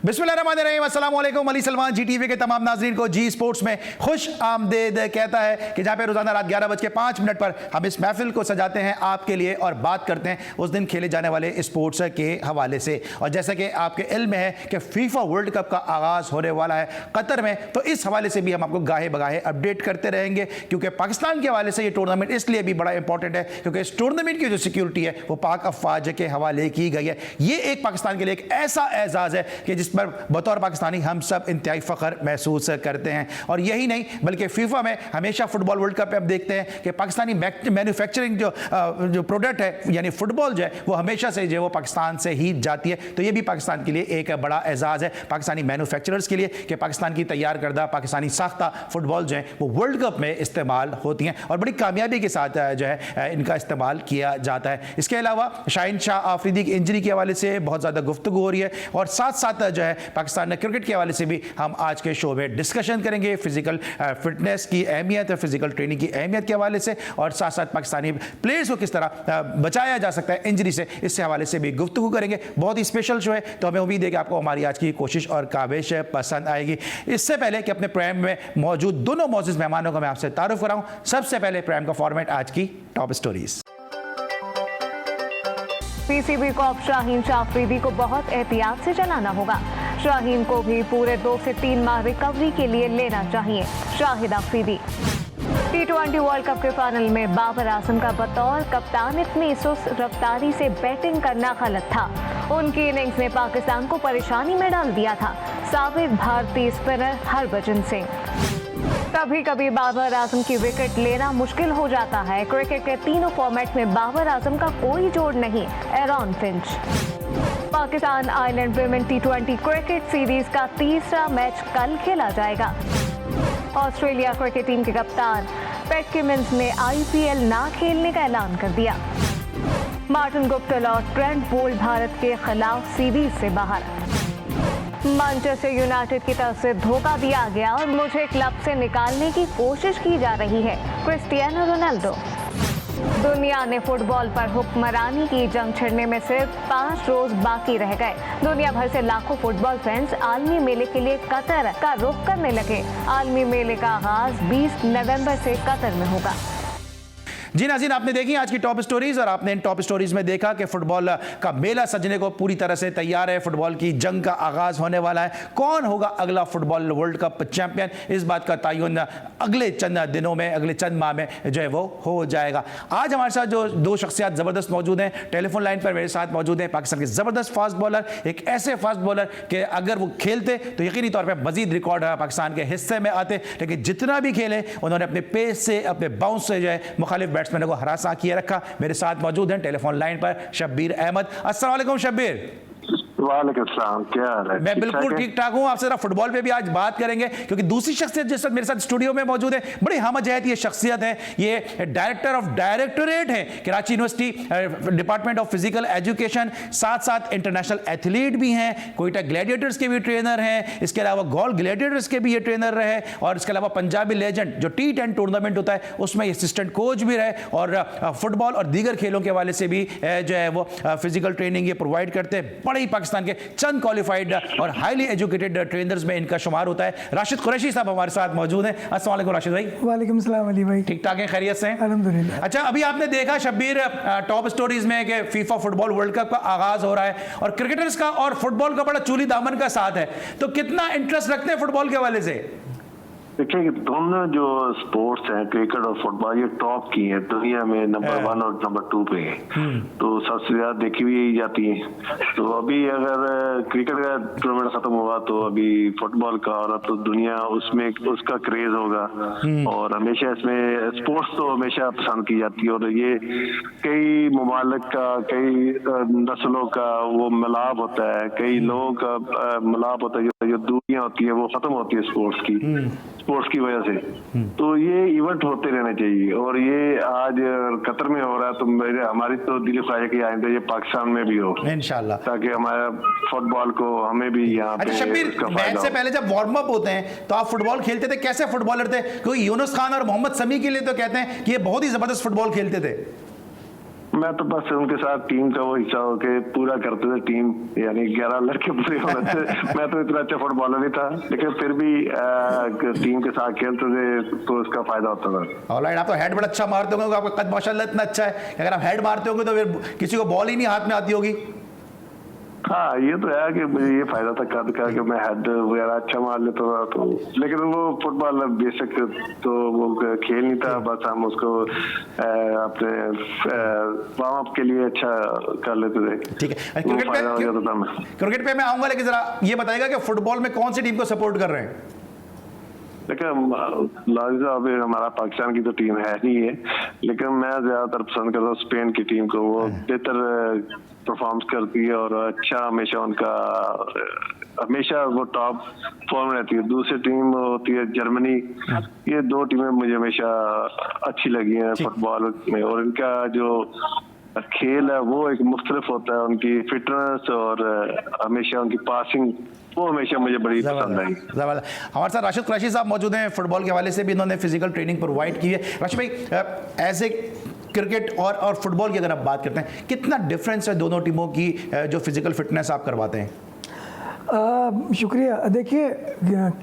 बिस्मिल्लाहिर्रहमानिर्रहीम, अस्सलाम वालेकुम। अली सलमान जी टीवी के तमाम नाज़रीन को जी स्पोर्ट्स में खुश आमदेद कहता है कि जहाँ पे रोज़ाना रात 11:05 पर हम इस महफिल को सजाते हैं आपके लिए और बात करते हैं उस दिन खेले जाने वाले स्पोर्ट्स के हवाले से। और जैसा कि आपके इल्म में है कि फीफा वर्ल्ड कप का आगाज़ होने वाला है कतर में, तो इस हवाले से भी हम आपको गाहे बगाहे अपडेट करते रहेंगे, क्योंकि पाकिस्तान के हवाले से ये टूर्नामेंट इसलिए भी बड़ा इंपॉर्टेंट है क्योंकि इस टूर्नामेंट की जो सिक्योरिटी है वो पाक अफवाज के हवाले की गई है। ये एक पाकिस्तान के लिए एक ऐसा एजाज़ है कि जिस पर बतौर पाकिस्तानी हम सब इंतहाई फ़ख्र महसूस करते हैं। और यही नहीं बल्कि फीफा में हमेशा फुटबॉल वर्ल्ड कप पे अब देखते हैं कि पाकिस्तानी मैन्युफैक्चरिंग जो प्रोडक्ट है यानी फुटबॉल जो है वो हमेशा से जो है वो पाकिस्तान से ही जाती है। तो ये भी पाकिस्तान के लिए एक बड़ा एजाज़ है पाकिस्तानी मैन्युफैक्चरर्स के लिए कि पाकिस्तान की तैयार करदा पाकिस्तानी साख्ता फुटबॉल जो है वो वर्ल्ड कप में इस्तेमाल होती हैं और बड़ी कामयाबी के साथ जो है इनका इस्तेमाल किया जाता है। इसके अलावा शाहीन शाह आफरीदी की इंजरी के हवाले से बहुत ज़्यादा गुफ्तगू हो रही है और साथ साथ जो है पाकिस्तान क्रिकेट के हवाले से भी हम आज के शो में डिस्कशन करेंगे, फिजिकल फिटनेस की अहमियत, फिजिकल ट्रेनिंग की अहमियत के हवाले से और साथ साथ पाकिस्तानी प्लेयर्स को किस तरह बचाया जा सकता है इंजरी से, इससे हवाले से भी गुफ्तगू करेंगे। बहुत ही स्पेशल शो है, तो हमें उम्मीद है कि आपको हमारी आज की कोशिश और काविश पसंद आएगी। इससे पहले कि अपने प्रोग्राम में मौजूद दोनों मौजूद मेहमानों का मैं आपसे तारुफ कराऊं, सबसे पहले प्रोग्राम का फॉर्मेट आज की टॉप स्टोरीज। पीसीबी को अब शाहीन शाह आफरीदी को बहुत एहतियात से चलाना होगा। शाहीन को भी पूरे 2 से 3 माह रिकवरी के लिए लेना चाहिए। Shahid Afridi. T20 world cup के फाइनल में बाबर आजम का बतौर कप्तान इतनी सुस्त रफ्तारी से बैटिंग करना गलत था। उनकी इनिंग्स ने पाकिस्तान को परेशानी में डाल दिया था। साबिक भारतीय स्पिनर हरभजन सिंह। कभी कभी बाबर आजम की विकेट लेना मुश्किल हो जाता है। क्रिकेट के तीनों फॉर्मेट में बाबर आजम का कोई जोड़ नहीं। Aaron Finch. Pakistan Ireland women T20 cricket series का तीसरा मैच कल खेला जाएगा। ऑस्ट्रेलिया क्रिकेट टीम के कप्तान पैट कमिंस ने IPL ना खेलने का ऐलान कर दिया। मार्टिन गुप्टिल और ट्रेंट बोल्ट भारत के खिलाफ सीरीज से बाहर। मैनचेस्टर यूनाइटेड की तरफ से धोखा दिया गया और मुझे क्लब से निकालने की कोशिश की जा रही है। Cristiano Ronaldo. दुनिया ने फुटबॉल पर हुक्मरानी की जंग छिड़ने में सिर्फ 5 रोज बाकी रह गए। दुनिया भर से लाखों फुटबॉल फैंस आलमी मेले के लिए कतर का रुख करने लगे। आलमी मेले का आगाज 20 नवंबर से कतर में होगा। जी नाज़रीन, आपने देखी आज की टॉप स्टोरीज और आपने इन टॉप स्टोरीज में देखा कि फुटबॉल का मेला सजने को पूरी तरह से तैयार है। फुटबॉल की जंग का आगाज होने वाला है। कौन होगा अगला फुटबॉल वर्ल्ड कप चैंपियन, इस बात का तयन अगले चंद दिनों में, अगले चंद माह में जो है वो हो जाएगा। आज हमारे साथ जो 2 शख्सियात ज़बरदस्त मौजूद हैं, टेलीफोन लाइन पर मेरे साथ मौजूद हैं पाकिस्तान के ज़बरदस्त फास्ट बॉलर, एक ऐसे फास्ट बॉलर कि अगर वो खेलते तो यकीनी तौर पर मजीद रिकॉर्ड पाकिस्तान के हिस्से में आते, लेकिन जितना भी खेले उन्होंने अपने पेस से, अपने बाउंस से जो है मुखालिफ बैट्समैनों को हरासा किए रखा। मेरे साथ मौजूद हैं टेलीफोन लाइन पर शब्बीर अहमद। अस्सलाम वालेकुम शब्बीर। वालेकुम सलाम, क्या हाल है? मैं बिल्कुल ठीक ठाक हूं। आपसे जरा फुटबॉल पे भी आज बात करेंगे क्योंकि दूसरी शख्सियत जिस वक्त मेरे साथ स्टूडियो में मौजूद है, बड़ी हमजहत ये शख्सियत है। ये डायरेक्टर ऑफ डायरेक्टोरेट है Karachi university department of physical education, साथ साथ इंटरनेशनल एथलीट भी हैं, कोयटा ग्लैडिएटर्स के भी ट्रेनर हैं, इसके अलावा गोल ग्लैडिएटर्स के भी ये ट्रेनर रहे और इसके अलावा पंजाबी लेजेंड जो T10 टूर्नामेंट होता है उसमें असिस्टेंट कोच भी रहे और फुटबॉल और दीगर खेलों के हवाले से भी जो है वो फिजिकल ट्रेनिंग ये प्रोवाइड करते हैं। बड़े ही पाकिस्तान के चंद क्वालिफाइड और हाईली एजुकेटेड ट्रेनर्स में इनका शुमार होता है। राशिद कुरैशी साहब हमारे साथ मौजूद हैं। अस्सलाम वालेकुम राशिद भाई। वालेकुम सलाम अली भाई। ठीक ठाक हैं, खैरियत से हैं? अल्हम्दुलिल्लाह। अच्छा, अभी आपने देखा शब्बीर टॉप स्टोरीज में कि फीफा फुटबॉल वर्ल्ड कप का आगाज हो रहा है और क्रिकेटर्स का और फुटबॉल का बड़ा चूली दामन का साथ है, तो कितना इंटरेस्ट रखते हैं फुटबॉल के हवाले से? देखिए, दोनों जो स्पोर्ट्स हैं क्रिकेट और फुटबॉल ये टॉप की हैं दुनिया में, नंबर 1 और नंबर 2 पे हैं, तो सबसे ज्यादा देखी भी यही जाती है। तो अभी अगर क्रिकेट का टूर्नामेंट खत्म हुआ तो अभी फुटबॉल का, और अब तो दुनिया उसमें उसका क्रेज होगा और हमेशा इसमें स्पोर्ट्स तो हमेशा पसंद की जाती है और ये कई ममालिक का, कई नस्लों का वो मिलाप होता है, कई लोगों का मिलाप होता है। जो दूरियां होती है वो खत्म होती है स्पोर्ट्स की वजह से। तो ये इवेंट होते रहने चाहिए और ये आज कतर में हो रहा है तो हमारी तो दिल ख्वाहिश है कि आइंदा ये पाकिस्तान में भी हो इंशाल्लाह, ताकि हमारा फुटबॉल को हमें भी यहाँ पे। शब्बीर, मैच से पहले जब वार्म अप होते हैं तो आप फुटबॉल खेलते थे, कैसे फुटबॉलर थे? कोई यूनुस खान और मोहम्मद समी के लिए तो कहते हैं कि ये बहुत ही जबरदस्त फुटबॉल खेलते थे। मैं तो बस उनके साथ टीम का वो हिस्सा होके पूरा करते थे टीम, यानी 11 लड़के पूरे होने थे। मैं तो इतना अच्छा फुटबॉलर नहीं था, लेकिन फिर भी टीम के साथ खेलते थे तो उसका फायदा होता था। ऑलराइट, आप तो हेड बड़ा अच्छा मारते होंगे, आपका कद माशाल्लाह इतना अच्छा है, अगर आप हेड मारते होंगे तो फिर किसी को बॉल ही नहीं हाथ में आती होगी। हाँ, ये तो है कि मुझे ये फायदा था कद का कि मैं हेड वगैरह अच्छा मार लेता था, तो लेकिन वो फुटबॉल बेशक तो वो खेल नहीं था, बस हम उसको अपने वार्म अप के लिए अच्छा कर लेते थे। ठीक है, क्रिकेट पे मैं आऊंगा, लेकिन जरा ये बताएगा कि फुटबॉल में कौन सी टीम को सपोर्ट कर रहे हैं? देखिए, अभी हमारा पाकिस्तान की तो टीम है नहीं है, लेकिन मैं ज्यादातर पसंद करता हूँ स्पेन की टीम को। वो बेहतर परफॉर्म करती है और अच्छा हमेशा वो टॉप फॉर्म रहती है। दूसरी टीम होती है जर्मनी। ये दो टीमें मुझे हमेशा अच्छी लगी हैं फुटबॉल में, और इनका जो खेल है वो एक मुख्तलिफ होता है, उनकी फिटनेस और हमेशा उनकी पासिंग वो हमेशा मुझे बड़ी पसंद आई। हमारे साथ राशिद कुरैशी साहब मौजूद हैं, फुटबॉल के हवाले से भी इन्होंने फिजिकल ट्रेनिंग प्रोवाइड की है। राशिद भाई, एज ए क्रिकेट और फुटबॉल की अगर आप बात करते हैं, कितना डिफरेंस है दोनों टीमों की जो फिजिकल फिटनेस आप करवाते हैं? शुक्रिया। देखिए,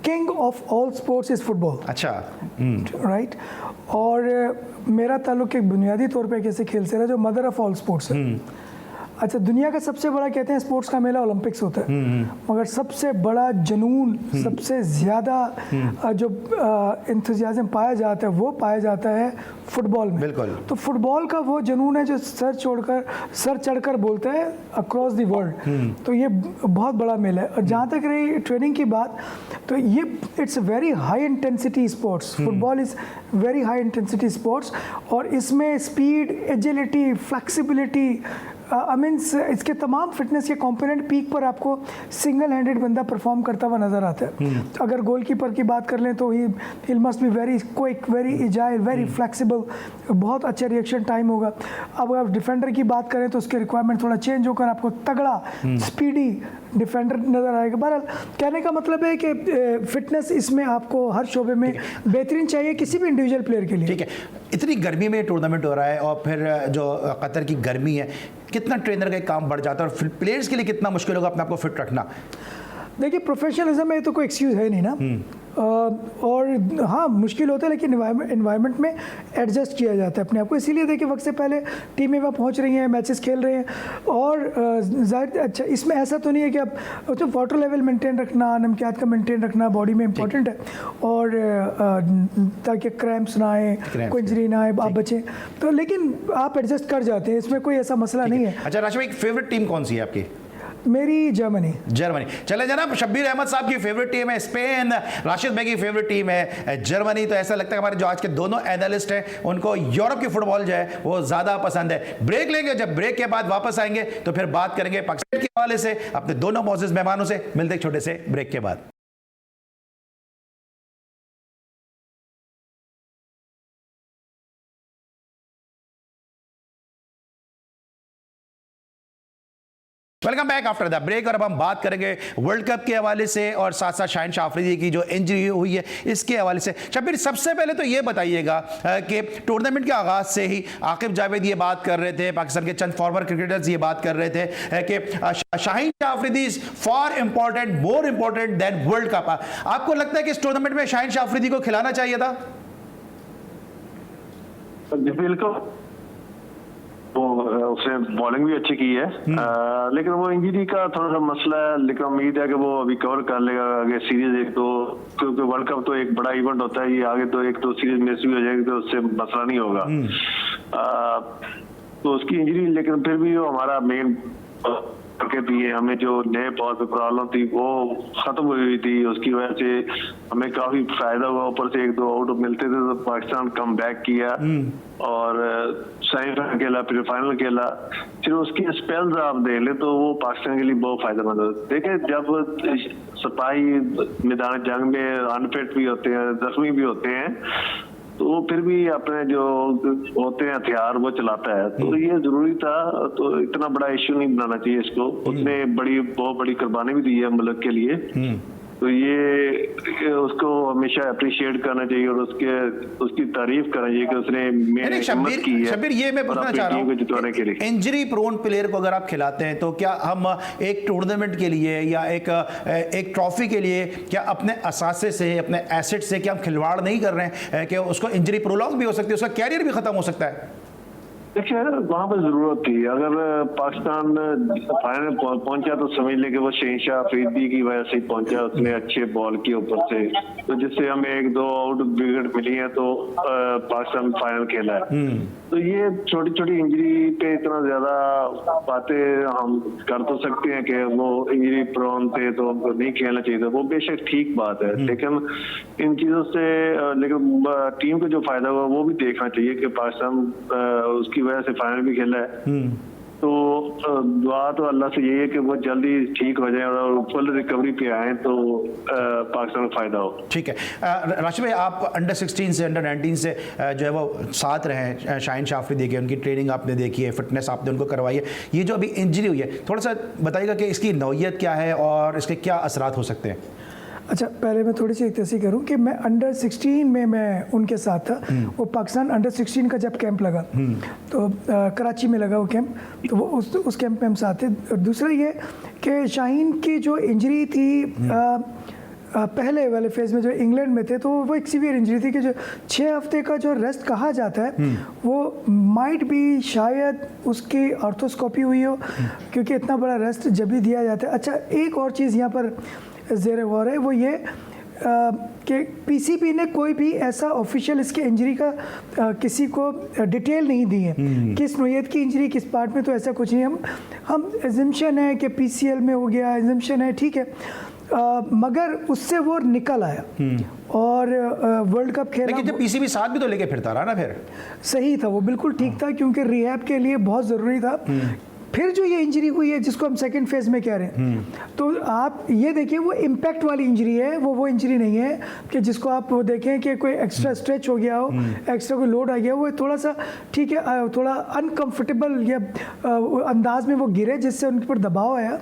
king of all sports is football. अच्छा, राइट। और मेरा ताल्लुक एक बुनियादी तौर पे कैसे खेल से रहा, जो मदर ऑफ ऑल स्पोर्ट्स है। अच्छा, दुनिया का सबसे बड़ा कहते हैं स्पोर्ट्स का मेला ओलंपिक्स होता है, मगर सबसे बड़ा जुनून, सबसे ज़्यादा जो इंथुजियाज्म पाया जाता है वो पाया जाता है फुटबॉल में। बिल्कुल। तो फुटबॉल का वो जुनून है जो सर चढ़कर बोलता है अक्रॉस द वर्ल्ड। तो ये बहुत बड़ा मेला है। और जहाँ तक रही ट्रेनिंग की बात, तो ये it's very high intensity sports. Football is very high intensity sports, और इसमें स्पीड, एजिलिटी, फ्लेक्सिबिलिटी, इसके तमाम फिटनेस के कंपोनेंट पीक पर आपको सिंगल हैंडेड बंदा परफॉर्म करता हुआ नज़र आता है। तो अगर गोलकीपर की बात कर लें तो he must be very quick, very agile, very flexible, बहुत अच्छा रिएक्शन टाइम होगा। अब अगर डिफेंडर की बात करें तो उसके रिक्वायरमेंट थोड़ा चेंज होकर आपको तगड़ा स्पीडी डिफेंडर नज़र आएगा। बहरहाल कहने का मतलब है कि फिटनेस इसमें आपको हर शोबे में बेहतरीन चाहिए किसी भी इंडिविजुअल प्लेयर के लिए। ठीक है, इतनी गर्मी में टूर्नामेंट हो रहा है और फिर जो कतर की गर्मी है, कितना ट्रेनर का काम बढ़ जाता है और प्लेयर्स के लिए कितना मुश्किल होगा अपने आप को फिट रखना? देखिए, प्रोफेशनलिज्म में तो कोई एक्सक्यूज़ है नहीं ना। और हाँ, मुश्किल होता है, लेकिन इन्वायरमेंट में एडजस्ट किया जाता है अपने आप को। इसीलिए देखिए, वक्त से पहले टीमें वहाँ पहुँच रही हैं, मैचेस खेल रहे हैं। और ज़ाहिर अच्छा, इसमें ऐसा तो नहीं है कि आप तो वाटर लेवल मेंटेन रखना, नमकियात का मेंटेन रखना बॉडी में इंपॉर्टेंट है, और ताकि क्रैम्प्स ना आए, कोई इंजरी ना आए, आप बचें। तो लेकिन आप एडजस्ट कर जाते हैं, इसमें कोई ऐसा मसला नहीं है। अच्छा राशिद भाई, फेवरेट टीम कौन सी है आपकी? मेरी जर्मनी। चले जनाब, शब्बीर अहमद साहब की फेवरेट टीम है स्पेन, राशिद भाई की फेवरेट टीम है जर्मनी। तो ऐसा लगता है हमारे जो आज के दोनों एनालिस्ट हैं उनको यूरोप की फुटबॉल जो है वो ज्यादा पसंद है। ब्रेक लेंगे, जब ब्रेक के बाद वापस आएंगे तो फिर बात करेंगे पाकिस्तान के हवाले से अपने दोनों मौजूद मेहमानों से। मिलते एक छोटे से ब्रेक के बाद। Welcome back after the break. और अब हम बात करेंगे वर्ल्ड कप के हवाले से और साथ साथ शाहीन शाह अफरीदी की जो इंजरी हुई है इसके हवाले से। शब्बीर, सबसे पहले तो ये बताइएगा कि टूर्नामेंट के आगाज से ही आकिब जावेद ये बात कर रहे थे, पाकिस्तान के चंद फॉर्मर क्रिकेटर्स ये बात कर रहे थे कि Shaheen Shah Afridi is for important, more important than world cup. आपको लगता है कि इस टूर्नामेंट में शाहीन शाह अफरीदी को खिलाना चाहिए था? बिल्कुल, उसने बॉलिंग भी अच्छी की है, लेकिन वो इंजरी का थोड़ा सा मसला है। लेकिन उम्मीद है कि वो अभी कवर कर लेगा आगे सीरीज एक तो, क्योंकि वर्ल्ड कप तो एक बड़ा इवेंट होता है, ये आगे तो एक तो सीरीज मिस भी हो जाएगी तो उससे मसला नहीं होगा। तो उसकी इंजरी, लेकिन फिर भी वो हमारा मेन करके दिए, हमें जो नए बॉल पे प्रॉब्लम थी वो खत्म हुई थी, उसकी वजह से हमें काफी फायदा हुआ। ऊपर से एक दो आउट मिलते थे तो पाकिस्तान कम बैक किया और सेमीफाइनल खेला, फिर फाइनल खेला। फिर उसकी स्पेल्स आप देख ले तो वो पाकिस्तान के लिए बहुत फायदेमंद है। देखिए, जब सिपाही मैदान जंग में अनफिट भी होते हैं, जख्मी भी होते हैं, तो वो फिर भी अपने जो होते हैं हथियार वो चलाता है। तो ये जरूरी था, तो इतना बड़ा इश्यू नहीं बनाना चाहिए इसको। उसने बहुत बड़ी कुर्बानी भी दी है मुल्क के लिए, तो ये उसको हमेशा अप्रिशिएट करना चाहिए और उसकी तारीफ करना चाहिए कि उसने हिम्मत की है। शब्बीर, ये मैं पूछना चाह रहा हूँ, जितवाने के लिए इंजरी प्रोन प्लेयर को अगर आप खिलाते हैं तो क्या हम एक टूर्नामेंट के लिए या एक ट्रॉफी के लिए क्या अपने असासे से, अपने एसेट से क्या हम खिलवाड़ नहीं कर रहे हैं कि उसको इंजरी प्रोलॉन्ग भी हो सकती है, उसका कैरियर भी खत्म हो सकता है? देखिए वहाँ पर जरूरत थी, अगर पाकिस्तान फाइनल पहुंचा तो समझ ले कि वो शहनशाह अफरीदी की वजह से पहुंचा, उसने अच्छे बॉल के ऊपर से, तो जिससे हमें 1-2 आउट विकेट मिली है तो पाकिस्तान फाइनल खेला है। तो ये छोटी छोटी इंजरी पे इतना ज्यादा बातें हम कर तो सकते हैं कि वो इंजरी प्रोन थे तो उनको नहीं खेलना चाहिए था, वो बेशक ठीक बात है, लेकिन इन चीजों से लेकिन टीम को जो फायदा हुआ वो भी देखना चाहिए कि पाकिस्तान उसकी वजह से फाइनल भी खेला है। तो दुआ तो अल्लाह से यही है कि वो जल्दी ठीक हो जाए और फुल रिकवरी पे आए तो पाकिस्तान को फायदा हो। ठीक है राशिद भाई, आप अंडर 16 से अंडर 19 से जो है वो साथ रहे हैं शाहीन शाह अफरीदी के, उनकी ट्रेनिंग आपने देखी है, फिटनेस आपने उनको करवाई है, ये जो अभी इंजरी हुई है थोड़ा सा बताइएगा कि इसकी नौयत क्या है और इसके क्या असरात हो सकते हैं? अच्छा, पहले मैं थोड़ी सी इख्तियारी करूं कि मैं अंडर 16 में मैं उनके साथ था। वो पाकिस्तान अंडर 16 का जब कैंप लगा तो कराची में लगा वो कैंप, तो वो उस कैंप में हम साथ थे। और दूसरा ये कि शाहीन की जो इंजरी थी पहले वाले फेज़ में जो इंग्लैंड में थे, तो वो एक सीवियर इंजरी थी कि जो 6 हफ्ते का जो रेस्ट कहा जाता है वो माइट भी शायद उसकी आर्थोस्कोपी हुई हो, क्योंकि इतना बड़ा रेस्ट जब भी दिया जाता है। अच्छा, एक और चीज़ यहाँ पर ज़ेर गौर है, वो ये कि पीसीबी ने कोई भी ऐसा ऑफिशियल इसके इंजरी का किसी को डिटेल नहीं दी है, किस नोयत की इंजरी किस पार्ट में, तो ऐसा कुछ नहीं। हम एजम्पशन है कि पीसीएल में हो गया, एजम्पशन है, ठीक है, मगर उससे वो निकल आया और वर्ल्ड कप खेला। लेकिन जब पीसीबी साथ भी तो लेके फिरता रहा ना, फिर सही था, वो बिल्कुल ठीक था, क्योंकि रिहैब के लिए बहुत ज़रूरी था। फिर जो ये इंजरी हुई है जिसको हम सेकंड फेज में कह रहे हैं, तो आप ये देखिए वो इम्पैक्ट वाली इंजरी है, वो इंजरी नहीं है कि जिसको आप वो देखें कि कोई एक्स्ट्रा स्ट्रेच हो गया हो, एक्स्ट्रा कोई लोड आ गया, वो थोड़ा सा ठीक है, थोड़ा अनकंफर्टेबल या अंदाज में वो गिरे जिससे उनके ऊपर दबाव आया।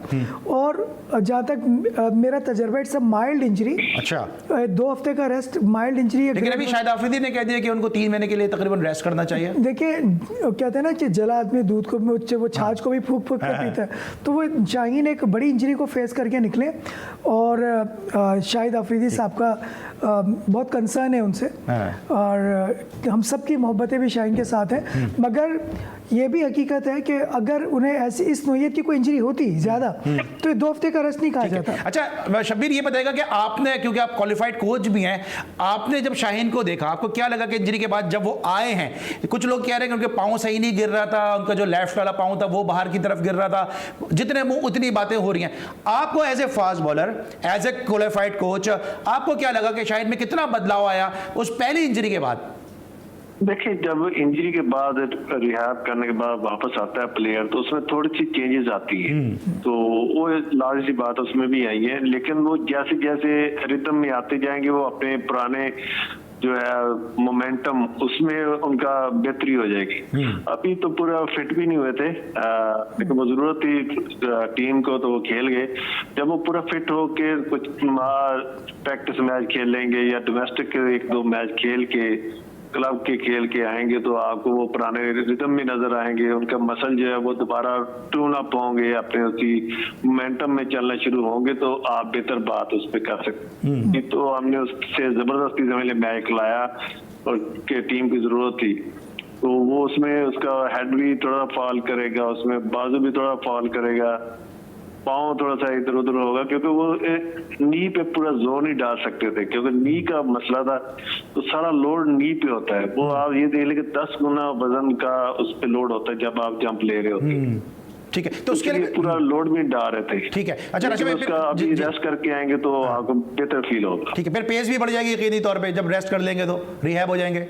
और जहाँ तक मेरा तजर्बा, इट्स अ माइल्ड इंजरी। अच्छा, 2 हफ्ते का रेस्ट माइल्ड इंजरी है। लेकिन अभी शाहिद आफरीदी ने कह दिया कि उनको 3 महीने के लिए तकरीबन रेस्ट करना चाहिए। देखिए कहते हैं ना कि जला आदमी दूध को वो छाछ को भी फूक फूक कर पीता है, तो वो शाहीन एक बड़ी इंजरी को फेस करके निकले और शाहिद आफरीदी साहब का बहुत कंसर्न है उनसे, और हम सब की मोहब्बतें भी शाहीन के साथ हैं, मगर ये भी हकीकत है कि अगर उन्हें ऐसी इस नोयत की कोई इंजरी होती ज़्यादा तो 2 हफ्ते का रेस्ट नहीं कहा जाता। अच्छा शब्बीर, ये बताएगा कि आपने, क्योंकि आप क्वालिफाइड कोच भी हैं, आपने जब शाहीन को देखा आपको क्या लगा कि इंजरी के बाद जब वो आए हैं? कुछ लोग कह रहे हैं कि उनके पाँव सही नहीं गिर रहा था, उनका जो लेफ्ट वाला पाँव था वो बाहर की तरफ गिर रहा था, जितने मुंह उतनी बातें हो रही हैं। आपको as a fast bowler, as a qualified coach, आपको क्या लगा कि शाहीन में कितना बदलाव आया उस पहली इंजरी के बाद? देखिए, जब इंजरी के बाद रिहैब करने के बाद वापस आता है प्लेयर तो उसमें थोड़ी सी चेंजेस आती है, तो वो लाजिमी सी बात उसमें भी आई है, लेकिन वो जैसे जैसे रिदम में आते जाएंगे वो अपने पुराने जो है मोमेंटम उसमें उनका बेहतरी हो जाएगी। अभी तो पूरा फिट भी नहीं हुए थे, लेकिन वो जरूरत थी टीम को तो वो खेल गए। जब वो पूरा फिट हो के कुछ प्रैक्टिस मैच खेल लेंगे या डोमेस्टिक के 1-2 मैच खेल के क्लब के खेल के आएंगे तो आपको वो पुराने रिदम में नजर आएंगे, उनका मसल जो है वो दोबारा ट्यून अप होंगे, अपने उसी मोमेंटम में चलना शुरू होंगे, तो आप बेहतर बात उस पर कर सकते। तो हमने उससे जबरदस्ती से मैच लाया और के टीम की जरूरत थी, तो वो उसमें उसका हेड भी थोड़ा फॉल करेगा, उसमें बाजू भी थोड़ा फॉल करेगा, पाँव थोड़ा सा इधर उधर होगा, क्योंकि वो नी पे पूरा जोर नहीं डाल सकते थे, क्योंकि नी का मसला था, तो सारा लोड नी पे होता है। वो आप ये देख लें कि 10 गुना वजन का उस पे लोड होता है जब आप जंप ले रहे होते हैं। ठीक है, तो उसके लिए पूरा लोड भी डाल रहे थे। ठीक है, अच्छा उसका अभी रेस्ट करके आएंगे तो आपको बेहतर फील होगा। ठीक है, फिर पेस भी बढ़ जाएगी यकीनी तौर पे, जब रेस्ट कर लेंगे तो रिहैब हो जाएंगे।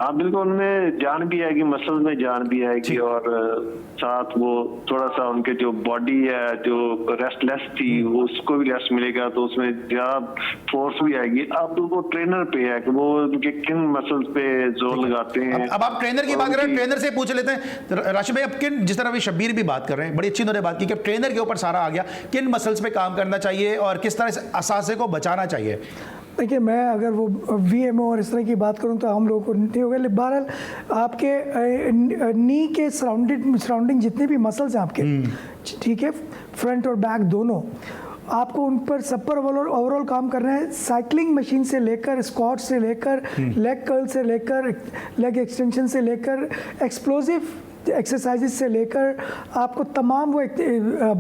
हाँ बिल्कुल, उनमें जान भी आएगी, मसल्स में जान भी आएगी, और साथ वो थोड़ा सा उनके जो बॉडी है जो रेस्टलेस थी उसको भी रेस्ट मिलेगा, तो उसमें ज्यादा फोर्स भी आएगी। अब वो ट्रेनर पे है कि वो उनके किन मसल्स पे जोर लगाते हैं। अब आप ट्रेनर की बात कर रहे हैं, ट्रेनर से पूछ लेते हैं राशिद भाई, अब किन, जिस तरह अभी शब्बीर भी बात कर रहे हैं, बड़ी अच्छी उन्होंने बात की कि ट्रेनर के ऊपर सारा आ गया, किन मसल्स पे काम करना चाहिए और किस तरह से असासे को बचाना चाहिए? देखिए, मैं अगर वो VMO और इस तरह की बात करूं तो हम लोगों को नहीं होगा। बहरहाल आपके नी के सराउंडिंग जितने भी मसल्स हैं आपके, ठीक है, फ्रंट और बैक दोनों, आपको उन पर सब पर ओवरऑल काम करना है। साइकिलिंग मशीन से लेकर, स्क्वाट से लेकर, लेग कर्ल से लेकर, लेग एक्सटेंशन से लेकर, एक्सप्लोजिव एक्सरसाइजेस से लेकर आपको तमाम वो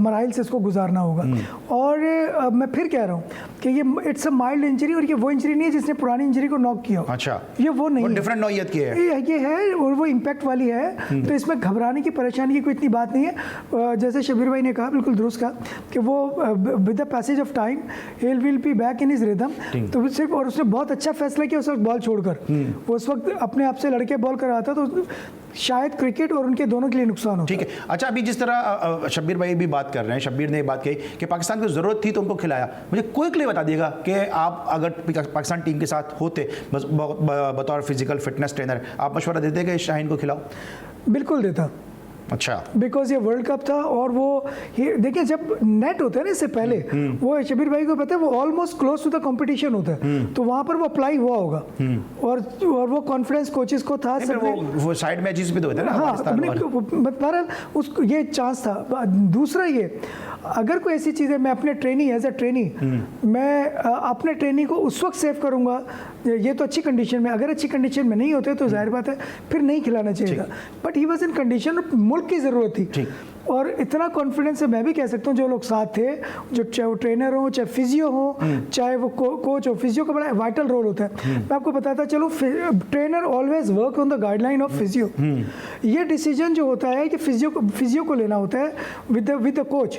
मराइल से इसको गुजारना होगा। और मैं फिर कह रहा हूँ कि ये इट्स अ माइल्ड इंजरी, और ये वो इंजरी नहीं है जिसने पुरानी इंजरी को नॉक किया हो। अच्छा, ये वो नहीं है, डिफरेंट नौइयत की है, ये है, और वो इम्पैक्ट वाली है। तो इसमें घबराने की, परेशानी की कोई इतनी बात नहीं है। जैसे शबीर भाई ने कहा, बिल्कुल दुरुस्त कहा कि वो with the passage of time he will be back in his rhythm. तो सिर्फ, और उसने बहुत अच्छा फैसला किया उस वक्त बॉल छोड़कर। वो उस वक्त अपने आप से लड़के बॉल कर रहा था, तो शायद क्रिकेट और उनके दोनों के लिए नुकसान हो। ठीक है। अच्छा, अभी जिस तरह शब्बीर भाई भी बात कर रहे हैं, शब्बीर ने बात कही कि पाकिस्तान को जरूरत थी तो उनको खिलाया। मुझे क्विकली बता दिएगा कि आप अगर पाकिस्तान टीम के साथ होते बतौर फिजिकल फिटनेस ट्रेनर, आप मशवरा देते कि शाहीन को खिलाओ? बिल्कुल देता। अच्छा, बिकॉज ये वर्ल्ड कप था, और वो देखिए जब नेट होता है ना, इससे पहले वो शबीर भाई को पता है वो almost close to the competition होता है, तो वहां पर वो अप्लाई हुआ होगा, और वो कॉन्फिडेंस कोचेस को था। वो साइड मैचेस भी तो होते हैं ना। हाँ, बहरहाल उसको ये चांस था। दूसरा ये, अगर कोई ऐसी चीज़ है, मैं अपने ट्रेनी एज ए ट्रेनी मैं अपने ट्रेनी को उस वक्त सेव करूंगा, ये तो अच्छी कंडीशन में, अगर अच्छी कंडीशन में नहीं होते तो जाहिर बात है फिर नहीं खिलाना चाहिए। But he was in condition, मुल्क की ज़रूरत थी, और इतना कॉन्फिडेंस है, मैं भी कह सकता हूँ जो लोग साथ थे, जो चाहे वो ट्रेनर हो, चाहे फिजियो हो, चाहे वो कोच हो, फिजियो का बड़ा वाइटल रोल होता है। मैं आपको बताता चलो, trainer always work on the guideline of physio. ये डिसीजन जो होता है कि फिजियो को लेना होता है विद द कोच।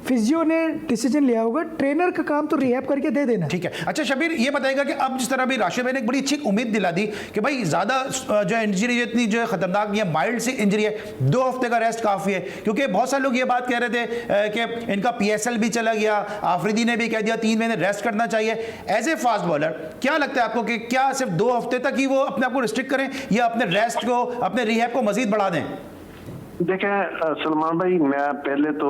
फिजियो ने डिसीजन लिया होगा, ट्रेनर का काम तो रिहैब करके दे देना। ठीक है। अच्छा शबीर, ये बताएगा कि अब जिस तरह भी राशिद भाई ने एक बड़ी अच्छी उम्मीद दिला दी कि भाई ज्यादा जो इंजरी इतनी जो है खतरनाक या माइल्ड सी इंजरी है, 2 हफ्ते का रेस्ट काफी है, क्योंकि बहुत सारे लोग ये बात कह रहे थे कि इनका PSL भी चला गया, आफरीदी ने भी कह दिया 3 महीने रेस्ट करना चाहिए। एज ए फास्ट बॉलर क्या लगता है आपको कि क्या सिर्फ 2 हफ्ते तक ही वो अपने आप को रिस्ट्रिक्ट करें, या अपने रेस्ट को, अपने रिहैब को मजीद बढ़ा दें? देखें सलमान भाई, मैं पहले तो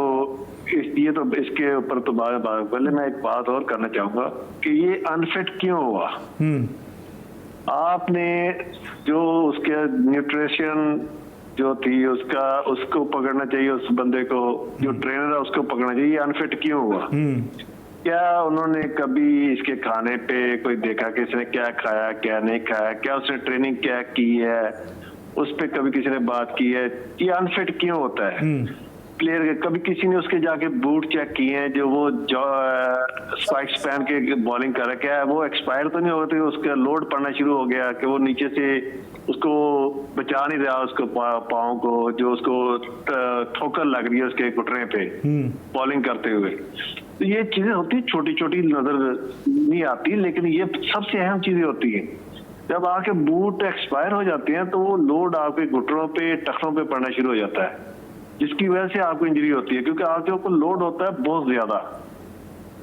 ये तो इसके ऊपर तो पहले मैं एक बात और करना चाहूंगा कि ये अनफिट क्यों हुआ। आपने जो उसके न्यूट्रिशन जो थी उसको पकड़ना चाहिए, उस बंदे को जो ट्रेनर है उसको पकड़ना चाहिए। अनफिट क्यों हुआ? क्या उन्होंने कभी इसके खाने पे कोई देखा कि इसने क्या खाया क्या नहीं खाया, क्या उसने ट्रेनिंग क्या की है, उस पर कभी किसी ने बात की है? ये अनफिट क्यों होता है प्लेयर के? कभी किसी ने उसके जाके बूट चेक किए हैं, जो वो स्पाइक्स पहन के बॉलिंग कर रहा है, क्या वो एक्सपायर तो नहीं होते? उसका लोड पड़ना शुरू हो गया कि वो नीचे से उसको बचा नहीं रहा, उसको पाँव को, जो उसको ठोकर लग रही है उसके घुटने पे बॉलिंग करते हुए। तो ये चीजें होती, छोटी छोटी नजर नहीं आती, लेकिन ये सबसे अहम चीजें होती है। जब आपके बूट एक्सपायर हो जाते हैं तो वो लोड आपके घुटनों पे, टखनों पे पड़ना शुरू हो जाता है, जिसकी वजह से आपको इंजरी होती है, क्योंकि आपके ऊपर लोड होता है बहुत ज्यादा।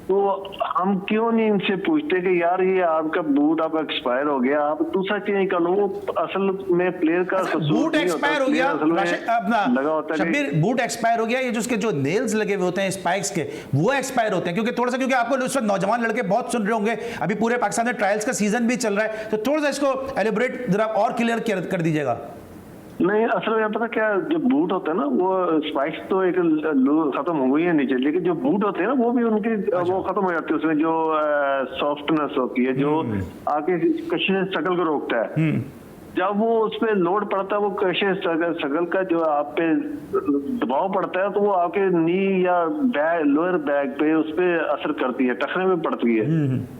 तो हम क्यों नहीं इनसे पूछते कि यार ये आपका बूट आपका एक्सपायर हो गया, आप दूसरा चेंज कर लो। वो असल में प्लेयर का बूट एक्सपायर हो गया, लगा होता है शब्बीर, बूट एक्सपायर हो गया, ये जो उसके जो नेल्स लगे हुए होते हैं स्पाइक्स के, वो एक्सपायर होते हैं। क्योंकि थोड़ा सा, क्योंकि आपको उस वक्त नौजवान लड़के बहुत सुन रहे होंगे, अभी पूरे पाकिस्तान में ट्रायल्स का सीजन भी चल रहा है, तो थोड़ा सा इसको एलिब्रेट जरा और क्लियर कर दीजिएगा। नहीं, असल में पता क्या, जो बूट होता है ना, वो स्पाइक्स तो एक खत्म हो गई है नीचे, लेकिन जो बूट होते हैं ना वो भी उनके वो खत्म हो जाते हैं। उसमें जो सॉफ्टनेस होती है, जो आगे कशिश शक्ल को रोकता है, जब वो उस पर लोड पड़ता है, वो कशिश शक्ल का जो आप पे दबाव पड़ता है, तो वो आपके नी या लोअर बैक पे उस पर असर करती है, टखने में पड़ती है।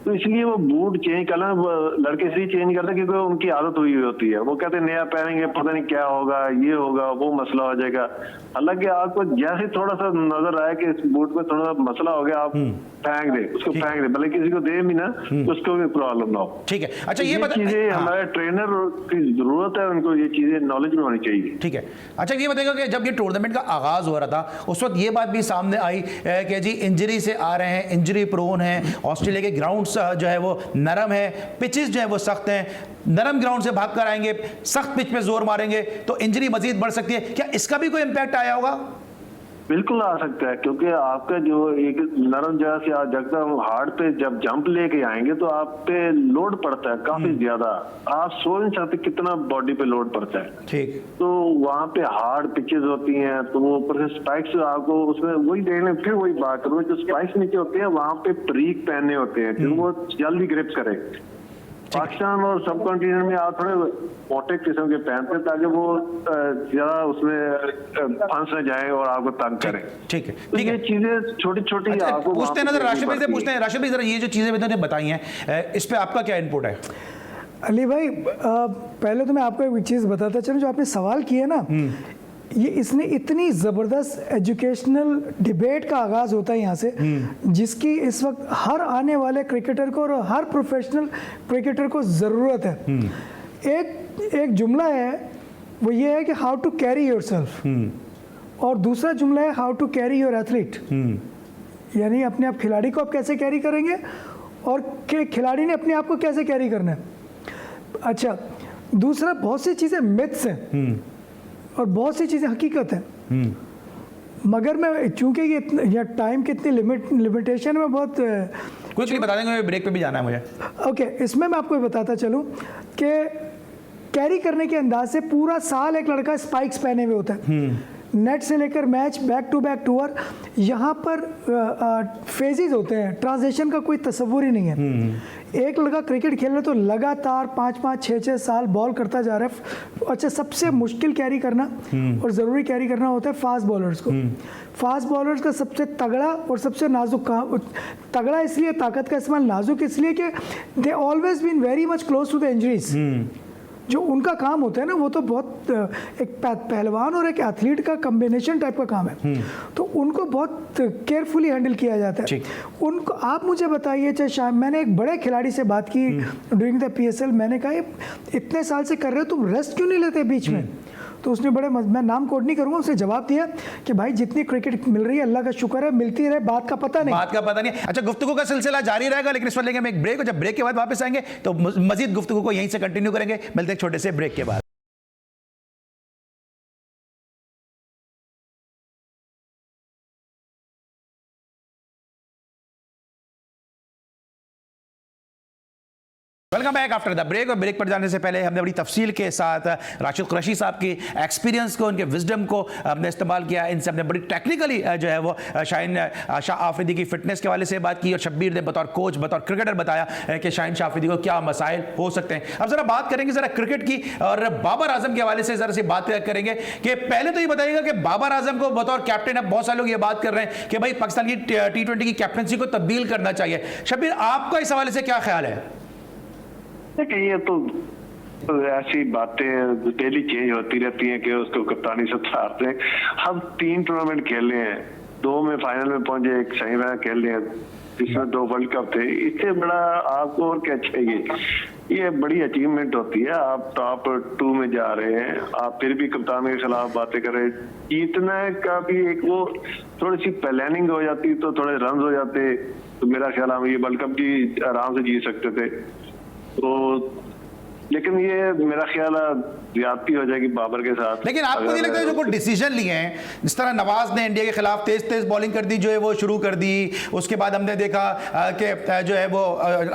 तो इसलिए वो बूट चेंज करना लड़के इसलिए चेंज करते हैं क्योंकि उनकी आदत हुई होती है। वो कहते हैं नया पहनेंगे पता नहीं क्या होगा, ये होगा, वो मसला हो जाएगा। हालांकि आपको जैसे थोड़ा सा नजर आया कि इस बूट में थोड़ा सा मसला हो गया, आप फेंक दे, उसको फेंक दे, भले किसी को दे भी ना, उसको भी प्रॉब्लम ना हो। ठीक है। अच्छा, ये चीजें हमारे ट्रेनर की जरूरत है, उनको ये चीजें नॉलेज में होनी चाहिए। ठीक है, अच्छा ये बताइएगा कि जब ये टूर्नामेंट का आगाज हो रहा था उस वक्त ये बात भी सामने आई कि जी इंजरी से आ रहे हैं, इंजरी प्रोन है, ऑस्ट्रेलिया के ग्राउंड्स जो है वो नरम है, पिचेस जो है वो सख्त हैं, नरम ग्राउंड से भाग कर आएंगे, सख्त पिच पे जोर मारेंगे तो इंजरी मजीद बढ़ सकती है, क्या इसका भी कोई इंपैक्ट आया होगा? बिल्कुल आ सकता है, क्योंकि आपका जो एक नरम जगह से आप एकदम हार्ड पे जब जंप लेके आएंगे तो आप पे लोड पड़ता है काफी ज्यादा, आप सोच नहीं सकते कितना बॉडी पे लोड पड़ता है। ठीक, तो वहाँ पे हार्ड पिचेस होती हैं, तो वो ऊपर से स्पाइक्स आपको उसमें वही देखने, फिर वही बात करूँ, जो स्पाइक्स नीचे होते हैं वहाँ पे ब्रीक पहनने होते हैं क्योंकि वो जल्दी ग्रिप करे। पाकिस्तान और सब कॉन्टिनेंट में आप थोड़े मोटे किस्म के पहनते हैं ताकि वो ज्यादा उसमें फंस न जाए और आपको तंग करें। ठीक है, तो ये चीजें छोटी छोटी आपको पूछते हैं ना, राशिद भाई से पूछते हैं। राशिद भाई जरा ये जो चीजें मैंने बताई हैं इस पे आपका क्या इनपुट है? अली भाई पहले तो मैं आपको एक चीज़ बताता चलूँ, जो आपने सवाल किया ना, ये इसने इतनी ज़बरदस्त एजुकेशनल डिबेट का आगाज़ होता है यहाँ से, जिसकी इस वक्त हर आने वाले क्रिकेटर को और हर प्रोफेशनल क्रिकेटर को ज़रूरत है। एक जुमला है, वो ये है कि हाउ टू कैरी योरसेल्फ, और दूसरा जुमला है how to carry your athlete, यानी अपने आप खिलाड़ी को आप कैसे कैरी करेंगे और खिलाड़ी ने अपने आप को कैसे कैरी करना है। अच्छा, दूसरा बहुत सी चीज़ें मिथ्स हैं और बहुत सी चीज़ें हकीकत हैं, मगर मैं चूंकि ये टाइम की इतनी लिमिटेशन में बहुत क्विकली बता देंगे, ब्रेक पे भी जाना है मुझे। ओके, इसमें मैं आपको बताता चलूँ कि कैरी करने के अंदाज से पूरा साल एक लड़का स्पाइक्स पहने हुए होता है, नेट से लेकर match, back to back tour, यहाँ पर फेजेस होते हैं, ट्रांजिशन का कोई तस्वुर ही नहीं है। एक लड़का क्रिकेट खेल रहा है तो लगातार 5-5, 6-6 साल बॉल करता जा रहा है। अच्छा, सबसे मुश्किल कैरी करना और ज़रूरी कैरी करना होता है फास्ट बॉलर्स को। फास्ट बॉलर्स का सबसे तगड़ा और सबसे नाजुक काम, तगड़ा इसलिए, ताकत का इस्तेमाल, नाजुक इसलिए कि they always been very much close to the injuries. जो उनका काम होता है ना, वो तो बहुत एक पहलवान और एक एथलीट का कॉम्बिनेशन टाइप का काम है, तो उनको बहुत केयरफुली हैंडल किया जाता है। उनको आप मुझे बताइए, चाहे मैंने एक बड़े खिलाड़ी से बात की ड्यूरिंग द PSL, मैंने कहा इतने साल से कर रहे हो, तुम रेस्ट क्यों नहीं लेते बीच में? तो उसने मैं नाम कोट नहीं करूंगा, उसने जवाब दिया कि भाई जितनी क्रिकेट मिल रही है अल्लाह का शुक्र है, मिलती रहे, बात का पता नहीं। अच्छा, गुफ्तगू का सिलसिला जारी रहेगा, लेकिन इस पर लेंगे हम एक ब्रेक, और जब ब्रेक के बाद वापस आएंगे तो मजीद गुफ्तगू को यहीं से कंटिन्यू करेंगे। मिलते हैं छोटे से ब्रेक के बाद। Welcome back after the break. और ब्रेक पर जाने से पहले हमने बड़ी तफसील के साथ राशिद कुरैशी साहब की एक्सपीरियंस को, उनके विजडम को हमने इस्तेमाल किया। इनसे हमने बड़ी टेक्निकली जो है वो शाहीन शाह आफरीदी की फिटनेस के वाले से बात की, और शब्बीर ने बतौर कोच, बतौर क्रिकेटर बताया कि शाहीन शाह आफरीदी को क्या मसाइल हो सकते हैं। अब जरा बात करेंगे जरा क्रिकेट की, और बाबर आजम के हवाले से जरा सी बात करेंगे कि पहले तो ये बताइएगा कि बाबर आजम को बतौर कैप्टन, अब बहुत सारे लोग ये बात कर रहे हैं कि भाई पाकिस्तान की T20 की कैप्टनसी को तब्दील करना चाहिए। शब्बीर, आपका इस हवाले से क्या ख्याल है? देखिए, ये तो ऐसी बातें डेली चेंज होती रहती हैं कि उसको कप्तानी से उतारते हैं। हम 3 टूर्नामेंट खेले हैं, 2 में फाइनल में पहुंचे, एक सेमीफाइनल खेल लिए, जिसमें 2 वर्ल्ड कप थे। इससे बड़ा आपको और क्या चाहिए? ये बड़ी अचीवमेंट होती है। आप टॉप 2 में जा रहे हैं, आप फिर भी कप्तान के खिलाफ बातें कर रहे हैं। जीतने का भी एक वो थोड़ी सी प्लानिंग हो जाती तो थोड़े रन हो जाते, तो मेरा ख्याल हम ये वर्ल्ड कप भी आराम से जीत सकते थे। तो लेकिन ये मेरा ख्याल ज्यादती हो जाएगी बाबर के साथ। लेकिन आपको नहीं लगता है जो कुछ डिसीजन लिए हैं, जिस तरह नवाज ने इंडिया के खिलाफ तेज बॉलिंग कर दी, जो है वो शुरू कर दी, उसके बाद हमने देखा कि जो है वो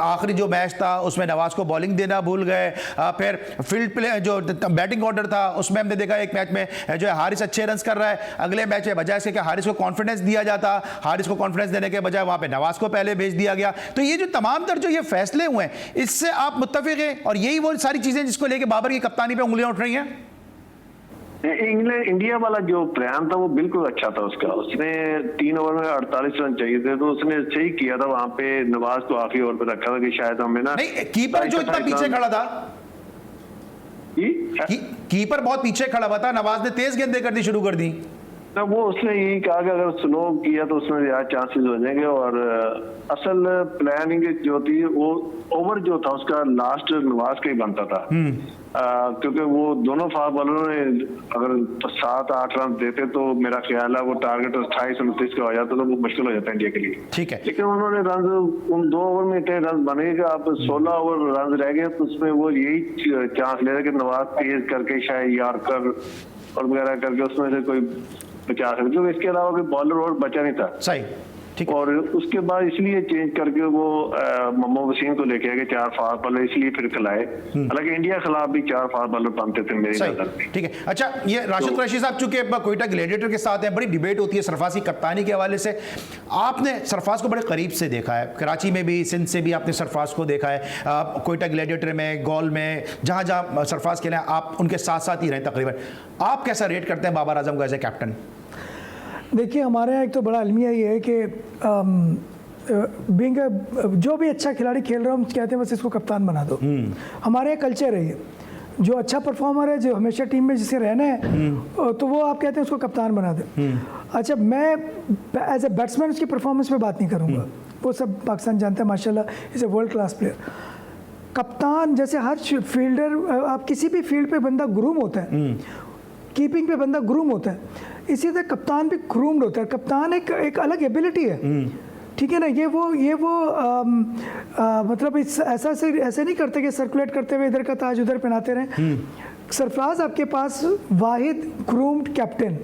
आखिरी जो मैच था उसमें नवाज को बॉलिंग देना भूल गए, फिर फील्ड प्ले जो बैटिंग ऑर्डर था उसमें हमने देखा एक मैच में जो है हारिस अच्छे रन कर रहा है, अगले मैच में बजाय से कि हारिस को कॉन्फिडेंस दिया जाता, हारिस को कॉन्फिडेंस देने के बजाय वहाँ पर नवाज को पहले भेज दिया गया। तो ये जो तमाम तर जो ये फैसले हुए हैं, इससे आप मुत्तफिक हैं, और यही वो सारी चीजें जिसको लेके बाबर की कप्तानी पे उंगलियां उठ रही हैं? इंग्लैंड इंडिया वाला जो प्लान था वो बिल्कुल अच्छा था उसका। उसने 3 ओवर में 48 रन चाहिए थे, तो उसने सही किया था। वहां पे नवाज को आखिरी ओवर पे रखा था कि शायद हमें ना, नहीं, कीपर जो इतना पीछे खड़ा था, कीपर बहुत पीछे खड़ा हुआ था, नवाज ने तेज गेंदें करनी शुरू कर दी। ना वो उसने यही कहा कि अगर स्लो किया तो उसमें ज्यादा चांसेस हो जाएंगे, और असल प्लानिंग जो थी वो ओवर जो था उसका लास्ट नवाज का ही बनता था, क्योंकि वो दोनों फास्ट बॉलरों ने अगर 7-8 रन देते तो मेरा ख्याल है वो टारगेट 28-29 का हो जाता तो वो मुश्किल हो जाता इंडिया के लिए। ठीक है, लेकिन उन्होंने रन उन 2 ओवर में इतने रन बने कि आप 16 ओवर रन रह गए तो उसमें वो यही चांस ले रहे कि नवाज तेज करके शायद यार्कर और वगैरह करके उसमें से कोई बचा सकते, क्योंकि इसके अलावा कोई बॉलर और बचा नहीं था। सही, ठीक है। और उसके बाद इसलिए चेंज करके वो मोहम्मद वसीम को लेके आए 4 फास्ट बॉलर, इसलिए फिर खिलाए। हालांकि इंडिया के खिलाफ भी 4 फास्ट बॉलर बनते थे मेरी नजर में। ठीक है, अच्छा ये राशिद कुरैशी साहब चूंकि कोयटा ग्लेडिएटर के साथ हैं, बड़ी डिबेट होती है सरफराज की कप्तानी के हवाले से। आपने सरफराज को बड़े करीब से देखा है, कराची में भी, सिंध से भी आपने सरफराज को देखा है, कोयटा ग्लेडिएटर में, गॉल में, जहाँ जहाँ सरफराज खेले आप उनके साथ साथ ही रहे तकरीबन। आप कैसा रेट करते हैं बाबर आजम को एज ए कैप्टन? देखिए, हमारे यहाँ एक तो बड़ा अलमिया ये है कि बीइंग जो भी अच्छा खिलाड़ी खेल रहा है हम कहते हैं बस इसको कप्तान बना दो। हमारे यहाँ कल्चर है ये, जो अच्छा परफॉर्मर है, जो हमेशा टीम में जिसे रहना है तो वो आप कहते हैं उसको कप्तान बना दे। अच्छा, मैं एज ए बैट्समैन उसकी परफॉर्मेंस पे बात नहीं करूँगा, वो सब पाकिस्तान जानता है माशाल्लाह is a world class player. कप्तान जैसे हर फील्डर, आप किसी भी फील्ड पे बंदा ग्रूम होता है, कीपिंग पे बंदा ग्रूम होता है, इसी तरह कप्तान भी ग्रूम्ड होता है। कप्तान एक अलग एबिलिटी है, ठीक है ना। ये वो मतलब ऐसे नहीं करते कि सर्कुलेट करते हुए इधर का ताज उधर पहनाते रहे। सरफराज आपके पास वाहिद ग्रूम्ड कैप्टन,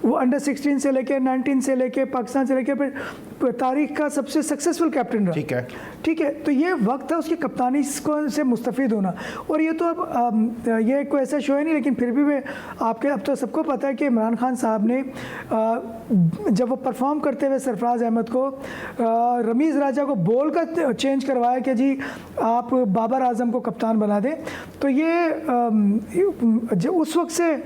वो अंडर 16 से लेके 19 से लेके पाकिस्तान से लेके फिर तारीख का सबसे सक्सेसफुल कैप्टन रहा। ठीक है, तो ये वक्त है उसकी कप्तानी से मुस्तफ़ीद होना। और ये तो अब ये कोई ऐसा शो है नहीं, लेकिन फिर भी मैं आपके अब तो सबको पता है कि इमरान खान साहब ने जब वो परफॉर्म करते हुए सरफराज अहमद को रमीज़ राजा को बोल कर चेंज करवाया कि जी आप बाबर आजम को कप्तान बना दें, तो ये जो उस वक्त से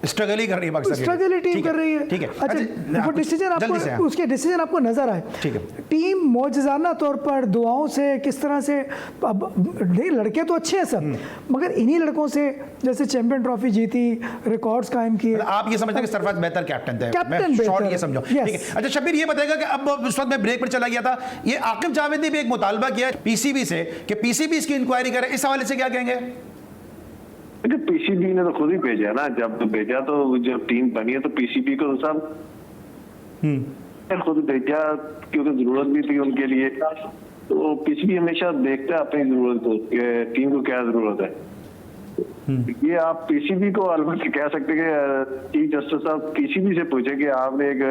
स्ट्रगल ही कर रही है, स्ट्रगल ही टीम कर रही है। ठीक है, अच्छा, वो डिसीजन आपको, उसके डिसीजन आपको नजर आए। ठीक है, टीम मौजज़ाना तौर पर दुआओं से किस तरह से, अब नहीं लड़के तो अच्छे हैं सब, मगर इन्हीं लड़कों से जैसे चैंपियन ट्रॉफी जीती, रिकॉर्ड्स कायम किए। आप ये समझते हैं कि सरफराज बेहतर कैप्टन थे? मैं शॉर्ट ये समझो। ठीक है, अच्छा शब्बीर ये बताएगा कि अब उस वक्त मैं ब्रेक पर चला गया था, ये आकिब जावेद ने भी एक मुतालबा किया पीसीबी से कि पीसीबी इसकी इंक्वायरी करे, इस हवाले से क्या कहेंगे? पीसीबी ने तो खुद ही भेजा ना, जब तो भेजा तो जब टीम बनी है तो पीसीबी को सब खुद भेजा, क्योंकि जरूरत भी थी उनके लिए। तो पीसीबी हमेशा देखता है अपनी जरूरत को, टीम को क्या जरूरत है। ये आप पीसीबी को अलबत्ता कह सकते हैं कि चीफ जस्टिस साहब पीसीबी से पूछे कि आपने एक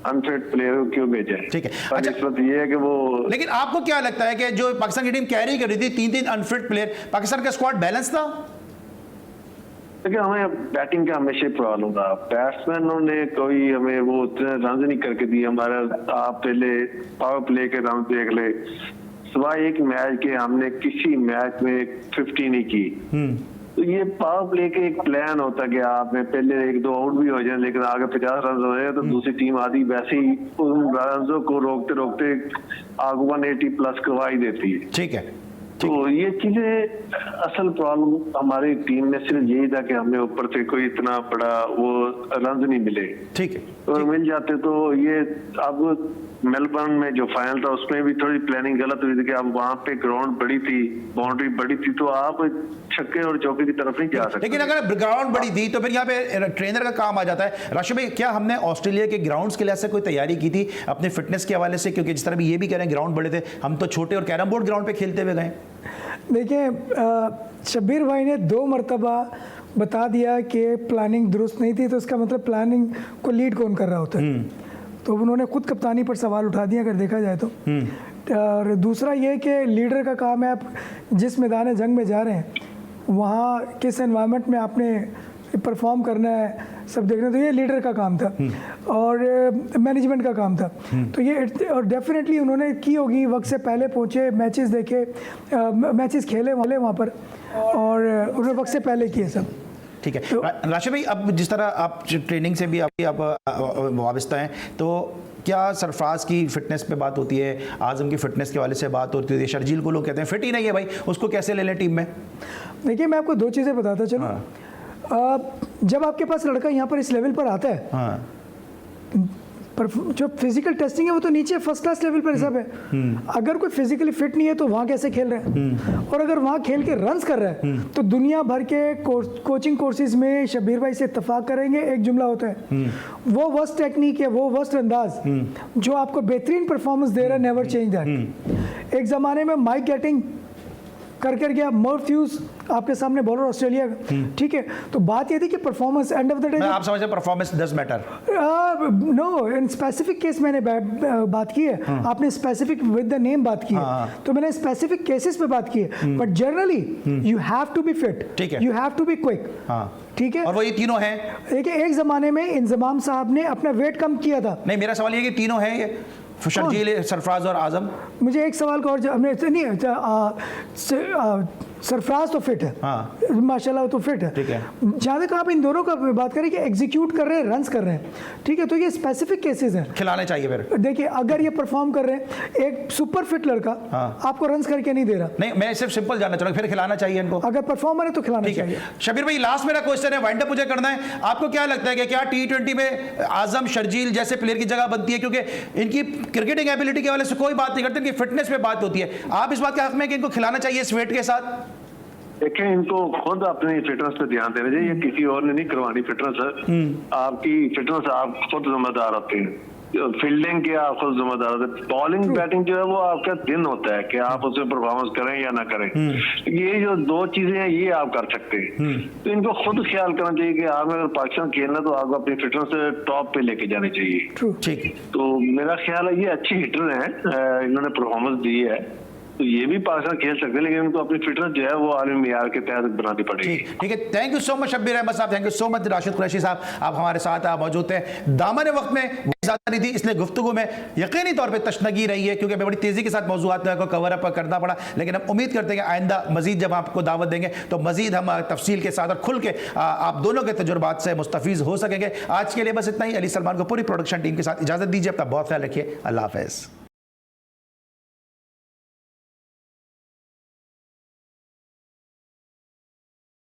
अनफिट प्लेयर को क्यों भेजा है। ठीक है, अच्छा, इस वक्त ये है कि वो, लेकिन आपको क्या लगता है कि जो पाकिस्तान की टीम कैरी कर रही थी 3-3 अनफिट प्लेयर, पाकिस्तान का स्क्वाड बैलेंस था? देखिए, हमें बैटिंग का हमेशा प्रॉब्लम था, बैट्समैनों ने कोई हमें वो रन नहीं करके दिए। हमारा आप पहले पावर प्ले के रन देख ले, सिवाय एक मैच के हमने किसी मैच में 50 नहीं की। तो ये पावर प्ले के एक प्लान होता कि आपने पहले 1-2 आउट भी हो जाए, लेकिन आगे 50 रन हो जाए तो दूसरी टीम आधी वैसे ही उन रनों को रोकते रोकते आगे 180 प्लस करवा ही देती है। ठीक है, तो ये चीजें असल प्रॉब्लम हमारी टीम में सिर्फ यही था कि हमें ऊपर से कोई इतना बड़ा वो रन नहीं मिले। ठीक है, तो मिल जाते तो ये अब मेलबर्न में जो फाइनल था उसमें भी थोड़ी प्लानिंग गलत हुई थी कि अब वहां पे ग्राउंड बड़ी थी, बाउंड्री बड़ी थी, तो आप छक्के और चौके की तरफ नहीं जा सकते। लेकिन अगर ग्राउंड बड़ी थी तो फिर यहाँ पे ट्रेनर का काम आ जाता है। राशिद भाई, क्या हमने ऑस्ट्रेलिया के ग्राउंड्स के लिए से कोई तैयारी की थी अपने फिटनेस के हवाले से? क्योंकि जिस तरह भी ये भी कह रहे हैं ग्राउंड बड़े थे, हम तो छोटे और कैरम बोर्ड ग्राउंड पे खेलते हुए गए। देखिए, शब्बीर भाई ने 2 मरतबा बता दिया कि प्लानिंग दुरुस्त नहीं थी, तो उसका मतलब प्लानिंग को लीड कौन कर रहा होता है। तो उन्होंने खुद कप्तानी पर सवाल उठा दिया अगर देखा जाए तो। और दूसरा ये कि लीडर का काम है, आप जिस मैदान जंग में जा रहे हैं वहाँ किस एनवायरनमेंट में आपने परफॉर्म करना है सब देखना, तो ये लीडर का काम था और मैनेजमेंट का काम था। तो ये और डेफिनेटली उन्होंने की होगी, वक्त से पहले पहुँचे, मैचेस देखे, मैचेस खेले वाले वहाँ पर, और उन्होंने वक्त से पहले किए सब। ठीक है, राशिद भाई, अब जिस तरह आप ट्रेनिंग से भी आप वाबस्ता हैं, तो क्या सरफराज की फिटनेस पे बात होती है, आजम की फिटनेस के वाले से बात होती है? शर्जील को लोग कहते हैं फिट ही नहीं है भाई, उसको कैसे ले लें टीम में? देखिए, मैं आपको 2 चीज़ें बताता चलूँ। जब आपके पास लड़का यहाँ पर इस लेवल पर आता है, हाँ पर जो फिजिकल टेस्टिंग है वो तो नीचे फर्स्ट क्लास लेवल पर सब है। अगर कोई फिजिकली फिट नहीं है तो वहाँ कैसे खेल रहे हैं? और अगर वहाँ खेल के रन्स कर रहा है तो दुनिया भर के कोचिंग कोर्सेज में शब्बीर भाई से इत्तेफाक करेंगे, एक जुमला होता है, वो वर्स्ट टेक्निक है, वो वर्स्ट अंदाज जो आपको बेहतरीन परफॉर्मेंस दे रहा है, नेवर चेंज दैट। एक ज़माने में माइक गेटिंग कर गया, मर्फ्यूज आपके सामने बॉलर ऑस्ट्रेलिया का, ठीक है। तो बात ये थी कि performance end of the day, आप समझते performance does matter? No, in specific case मैंने बात की है, आपने स्पेसिफिक विद द नेम बात की है, तो मैंने स्पेसिफिक केसेस पे बात की है। But generally you have to be fit, ठीक है, you have to be quick, ठीक है। और वो ये तीनों हैं। देखिए एक जमाने में इंजमाम साहब ने अपना वेट कम किया था। नहीं, मेरा सवाल ये कि तीनों हैं ये, शर्जील, सरफराज और आजम। मुझे एक सवाल का और हमने सरफराज तो फिट है, हाँ माशाल्लाह तो फिट है, ठीक है। जहाँ तक आप इन दोनों का बात करें कि एग्जीक्यूट कर रहे हैं, रन्स कर रहे हैं, ठीक है, तो ये स्पेसिफिक केसेस हैं, खिलाने चाहिए फिर। देखिए अगर ये परफॉर्म कर रहे हैं, एक सुपर फिट लड़का आपको रन्स करके नहीं दे रहा, नहीं मैं सिर्फ सिंपल जानना चाहूँगा, फिर खिलाना चाहिए इनको? अगर परफॉर्मर है तो खिलाना चाहिए। शब्बीर भाई, लास्ट मेरा क्वेश्चन है, वाइंड अप मुझे करना है। आपको क्या लगता है कि क्या T20 में आजम, शर्जील जैसे प्लेयर की जगह बनती है? क्योंकि इनकी क्रिकेटिंग एबिलिटी के वाले से कोई बात नहीं करते, इनकी फिटनेस पे बात होती है। आप इस बात के हक में कि इनको खिलाना चाहिए इस वेट के साथ? देखें, इनको खुद अपनी फिटनेस पे ध्यान देना चाहिए, किसी और ने नहीं करवानी फिटनेस है। आपकी फिटनेस आप खुद जिम्मेदार होते हैं, फील्डिंग के आप खुद जिम्मेदार होते हैं। बॉलिंग बैटिंग जो है वो आपका दिन होता है कि आप उसमें परफॉर्मेंस करें या ना करें। ये जो दो चीजें हैं ये आप कर सकते हैं, तो इनको खुद ख्याल करना चाहिए कि आपने अगर पाकिस्तान खेलना तो आपको अपनी फिटनेस टॉप पे लेके जानी चाहिए। ठीक है, तो मेरा ख्याल है ये अच्छी हिटर हैं, इन्होंने परफॉर्मेंस दी है, तो ये भी पाकिस्तान खेल सकते हैं, लेकिन उनको अपनी फिटनेस जो है वो आलमी मियार के तहत बनानी पड़ेगी। ठीक है, thank you so much Shabbir Ahmad साहब, thank you so much Rashid Qureshi साहब, आप हमारे साथ मौजूद थे। दामन वक्त में ज़्यादा नहीं थी, इसलिए गुफ्तगू में यकीनी तौर पे तशनगी रही है, क्योंकि बड़ी तेज़ी के साथ मौज़ूआत को कवर अप करना पड़ा। लेकिन हम उम्मीद करते हैं कि आइंदा मज़ीद जब आपको दावत देंगे तो मज़ीद हम तफसील के साथ और खुल के आप दोनों के तजुर्बात से मुस्तफ़ीज़ हो सकेंगे। आज के लिए बस इतना ही। अली सलमान को पूरी प्रोडक्शन टीम के साथ इजाज़त दीजिए, अपना बहुत ख्याल रखिए, अल्लाह हाफ़िज़।